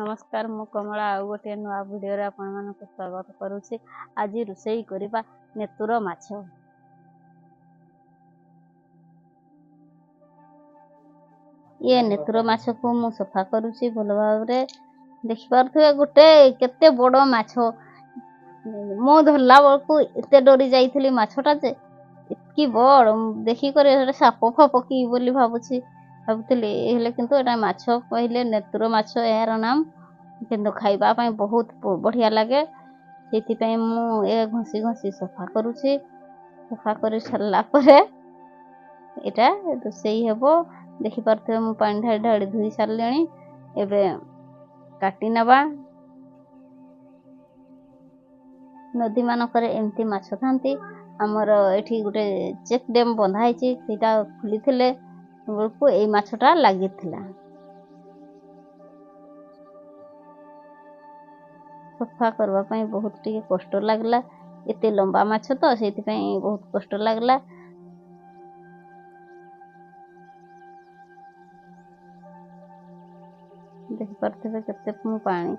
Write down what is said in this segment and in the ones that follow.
नमस्कार मु कमला आउ गोटे नुआ वीडियो रे आपण मानक स्वागत करूछि। आज रोषेई करिबा नेतुर माछ। ये नेतुर माछ को मु सफा करूछि भल भाबरे। देखि पारथुए गोटे केते बड़ माछ मो धरला बळकु एते डरी जाईथली माछटा जे इतकी बड़ देखि करे साप फाप की बोली भाबुछि भाबुतले हेले किंतु एटा माछ पहिले नेतुर माछ यार नाम किंतु खाइबा पई बहुत बढ़िया लागे सेति पई मु ए घसी घसी सफा करूछि। सफा करि सरला परे एटा रोषेई हेबो। देखि पारथुए मु पानी ढाळी ढाळी धुई सारलेणी। एबे काटी नबा। नदी मानकरे एमती माछ थांती हमर एठी गुटे चेक डैम बंधा हैछि सेटा खुलिथिले बळकु एई माछटा लागिथिला। सफा करबा पई बहुत टिके कष्ट लागला। एते लंबा माछ तो सेति पई बहुत कष्ट लागला। देखि पारथबे केते पानी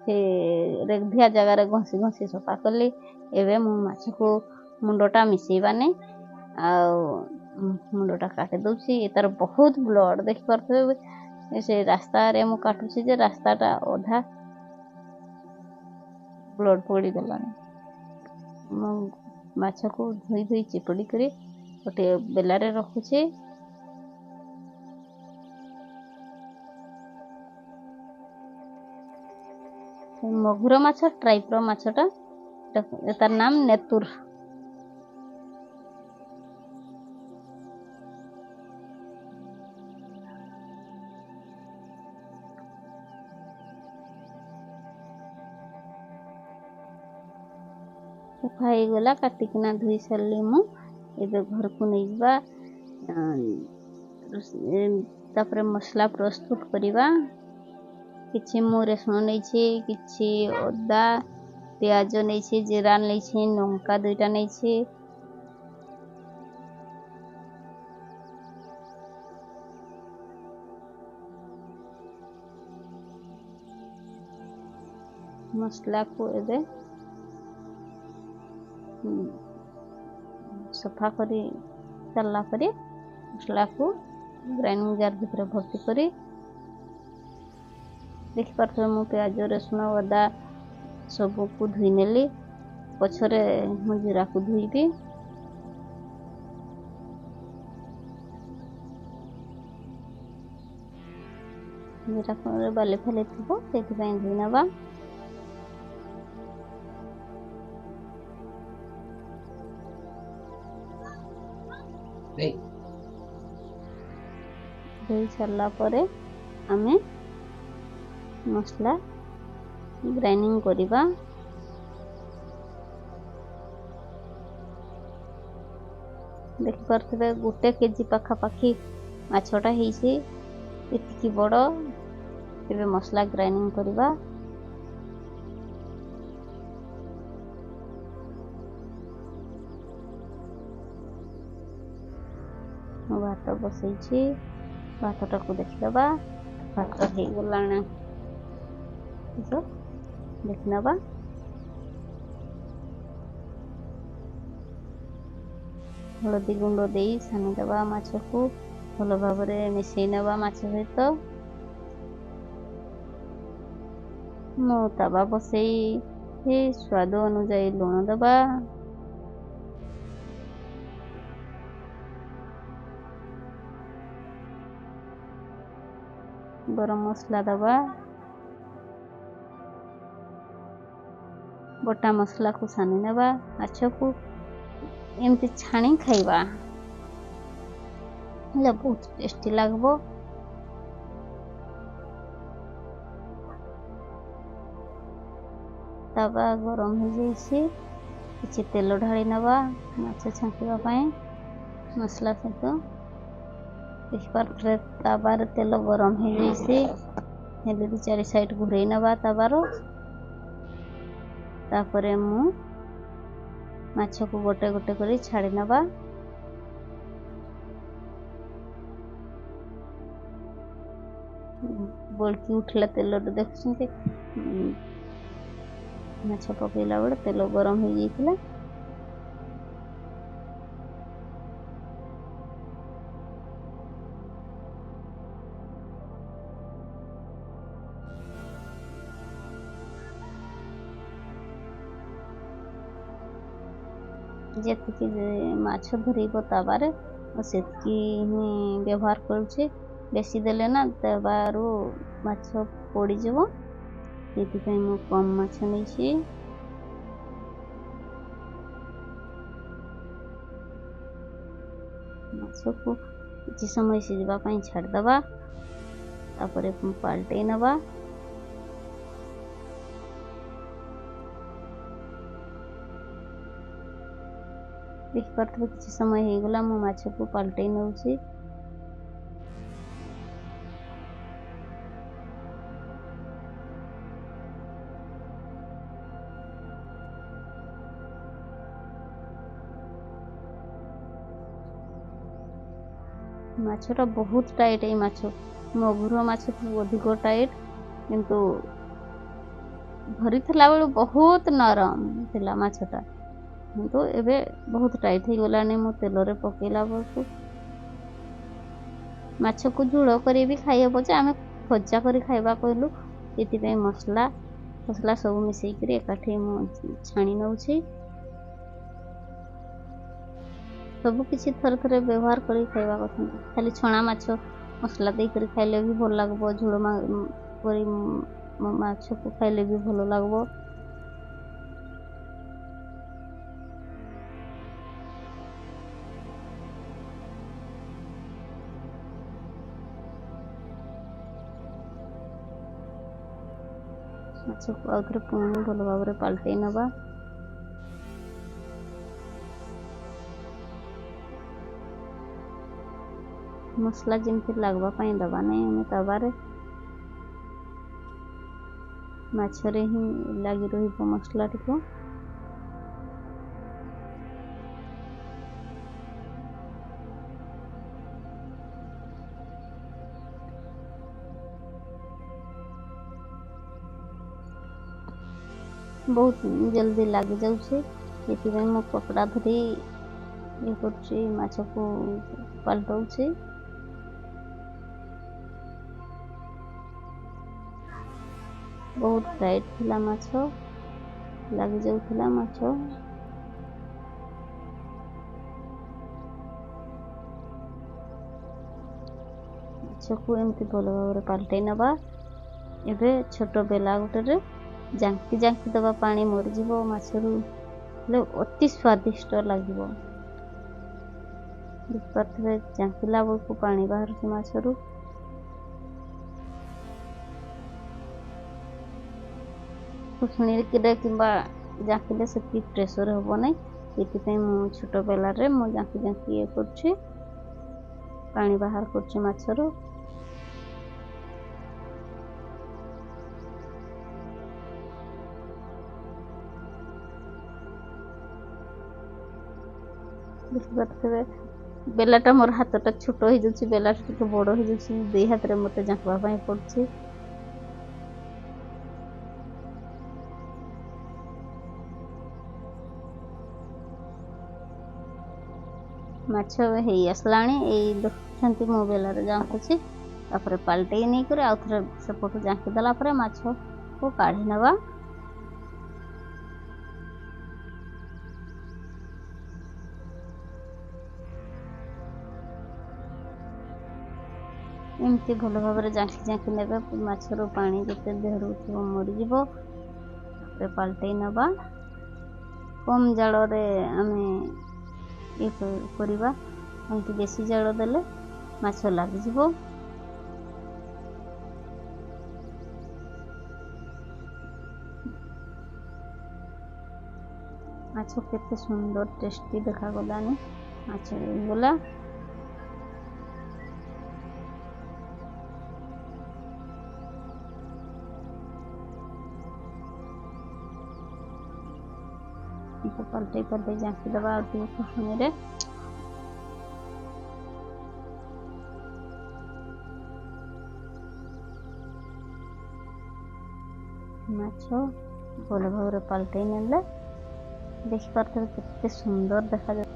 से रेगधिया जगह रे घसी घसी सफा कली। एबे मु माछ को मुंडोटा मिसेबाने आ मुंडोटा काटे दउछि। एतार बहुत ब्लड देखि पारथबे से रास्ता रे मु काटुछि जे रास्ताटा ओधा ब्लड पड़ी गलानी। मु माछ को धोई धोई चिपड़ी करी गोटे बेला रे रखुछि। मगुर माछ टाइप रो माछटा तार नाम नेतुर। सफाई गला काटिकिना धुई सारली मु। एबे घर को नैबा तापरे मसला प्रस्तुत करिबा। किछि मु रेसुन नैछि, किछि अदा प्याज नैछि, जीरा नैछि, लंका दुईटा नैछि। मसला को एबे सफा करी चलला परे मसला को ग्राइंडिंग जार भीतर भर्ती करी। देखि पारथबे मु प्याज रसुन अदा सब को धुई नेली। पछरे मु जीरा को धुईबी। जीरा को बाले फले थिबो सेति पई धुई नबा। धुई सरला परे आमे मसला ग्राइंडिंग करिबा। देखि पारथबे गोटे केजी पाखा पाखी माछटा हेइछि एतिकी बड़। एबे मसला ग्राइंडिंग करिबा। भात बसैछि भातटा को देखिबा। भात हे गलाना देखनबा। हलदी गुंड देई सानी दबा माछ को भल भाबरे मिसई नबा माछ सहित। मु तवा बसई हे स्वाद अनुसार लुण दबा। गरम मसला दबा। बटा मसला को सानी नबा। माछ को एमती छाणी खाइबा ले बहुत टेस्टी लागबो। तवा गरम हो जाइछि। किछि तेल ढाळी नबा माछ छांकिबा पई मसला सहित। देखि पारथबे तवार तेल गरम हो जाइछि। हेले दु चारि साइड घुरई नबा तवारो। तापरे मु माछ को गोटे गोटे करी छाड़ी नबा। बड़की उठला तेल देखुଛନ୍ତି माछ पकेला बेले तेल गरम हो जाइଥିଲା। ଯେତିକି ମାଛ ଧରିବ ତାୱାରେ ସେତିକି ହିଁ ବ୍ୟବହାର କରୁଛି। ବେଶୀ ଦେଲେ ନା ତାୱାରୁ ମାଛ ପୋଡ଼ିଯିବ, ସେଥିପାଇଁ ମୁଁ କମ୍ ମାଛ ନେଇଛି। ମାଛକୁ କିଛି ସମୟ ସିଝିବା ପାଇଁ ଛାଡ଼ିଦେବା, ତାପରେ ପାଲଟେଇ ନେବା। ଦେଖିପାରୁଥିବେ କିଛି ସମୟ ହେଇଗଲା, ମୁଁ ମାଛକୁ ପାଲଟେଇ ନେଉଛି। ମାଛଟା ବହୁତ ଟାଇଟ୍, ଏଇ ମାଛ ମଗୁର ମାଛଠୁ ଅଧିକ ଟାଇଟ୍, କିନ୍ତୁ ଧରିଥିଲା ବେଳୁ ବହୁତ ନରମ ଥିଲା ମାଛଟା, କିନ୍ତୁ ଏବେ ବହୁତ ଟାଇଟ୍ ହେଇଗଲାଣି। ମୁଁ ତେଲରେ ପକେଇଲା ବେଳକୁ ମାଛକୁ ଝୋଳ କରି ବି ଖାଇହେବ ଯେ ଆମେ ଭଜା କରି ଖାଇବା କହିଲୁ, ସେଥିପାଇଁ ମସଲା ସବୁ ମିଶେଇକିରି ଏକାଠି ମୁଁ ଛାଣି ନେଉଛି। ସବୁ କିଛି ଥରେ ଥରେ ବ୍ୟବହାର କରି ଖାଇବା କଥା। ଖାଲି ଛଣା ମାଛ ମସଲା ଦେଇକରି ଖାଇଲେ ବି ଭଲ ଲାଗିବ, ଝୋଳ କରି ମାଛକୁ ଖାଇଲେ ବି ଭଲ ଲାଗିବ। ମାଛକୁ ଆଉ ଥରେ ପୁଣି ଭଲ ଭାବରେ ପାଲଟେଇ ନେବା। ମସଲା ଯେମିତି ଲାଗିବା ପାଇଁ ଦେବା ନାହିଁ ଆମେ ତାୱାରେ, ମାଛରେ ହିଁ ଲାଗି ରହିବ ମସଲା ଟିକୁ। ବହୁତ ଜଲ୍ଦି ଲାଗି ଯାଉଛି, ସେଥିପାଇଁ ମୁଁ କପଡ଼ା ଧରି ଇଏ କରୁଛି, ମାଛକୁ ପାଲଟଉଛି। ବହୁତ ଟାଇଟ୍ ଥିଲା ମାଛ, ଲାଗି ଯାଉଥିଲା ମାଛ। ମାଛକୁ ଏମିତି ଭଲ ଭାବରେ ପାଲଟେଇ ନେବା। ଏବେ ଛୋଟ ବେଲା ଗୋଟେରେ ଜାଙ୍କି ଦେବା, ପାଣି ମରିଯିବ ମାଛରୁ, ହେଲେ ଅତି ସ୍ୱାଦିଷ୍ଟ ଲାଗିବ। ଦେଖିପାରୁଥିବେ ଜାଙ୍କିଲା ବେଳକୁ ପାଣି ବାହାରୁଛି ମାଛରୁ। ଖୁସଣିରେ କିମ୍ବା ଜାଙ୍କିଲେ ସେତିକି ପ୍ରେସର ହେବ ନାହିଁ, ସେଥିପାଇଁ ମୁଁ ଛୋଟ ବେଲାରେ ମୁଁ ଜାଙ୍କି ଇଏ କରୁଛି, ପାଣି ବାହାର କରୁଛି ମାଛରୁ। ଦେଖିପାରୁଥିବେ ବେଲାଟା ମୋର ହାତଟା ଛୋଟ ହେଇଯାଉଛି, ବେଲାଟା ଟିକେ ବଡ଼ ହେଇଯାଉଛି, ଦୁଇ ହାତରେ ମୋତେ ଜାଙ୍କିବା ପାଇଁ ପଡ଼ୁଛି। ମାଛ ହେଇ ଆସିଲାଣି, ଏଇ ଦେଖୁଛନ୍ତି ମୁଁ ବେଲାରେ ଜାଙ୍କୁଛି, ତାପରେ ପାଲଟେଇ ନେଇକରି ଆଉ ଥରେ ସେପଟୁ ଜାଙ୍କି ଦେଲା ପରେ ମାଛକୁ କାଢ଼ି ନେବା। ଏମିତି ଭଲ ଭାବରେ ଜାଙ୍କି ନେବେ, ମାଛରୁ ପାଣି ଯେତେ ଦେହରୁ ଥିବ ମରିଯିବ। ତାପରେ ପାଲଟେଇ ନେବା। କମ୍ ଜାଳରେ ଆମେ ଇଏ କରିବା, କାହିଁକି ବେଶୀ ଜାଳ ଦେଲେ ମାଛ ଲାଗିଯିବ। ମାଛ କେତେ ସୁନ୍ଦର ଟେଷ୍ଟି ଦେଖାଗଲାନି, ମାଛ ହେଇଗଲା। ପାଲଟେଇ ଜାଙ୍କି ଦେବା ଆଉ ଟିକେ ଖୁସଣିରେ। ମାଛ ଭଲ ଭାବରେ ପାଲଟେଇ ନେଲେ ଦେଖିପାରୁଥିବେ କେତେ ସୁନ୍ଦର ଦେଖାଯାଉଛି।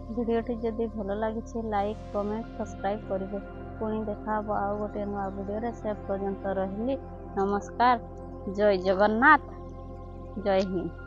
ଭିଡ଼ିଓଟି ଯଦି ଭଲ ଲାଗିଛି ଲାଇକ୍ କମେଣ୍ଟ ସବସ୍କ୍ରାଇବ୍ କରିବେ। ପୁଣି ଦେଖା ହବ ଆଉ ଗୋଟେ ନୂଆ ଭିଡ଼ିଓରେ। ସେ ପର୍ଯ୍ୟନ୍ତ ରହିଲି ନମସ୍କାର। ଜୟ ଜଗନ୍ନାଥ, ଜୟ ହିନ୍ଦ।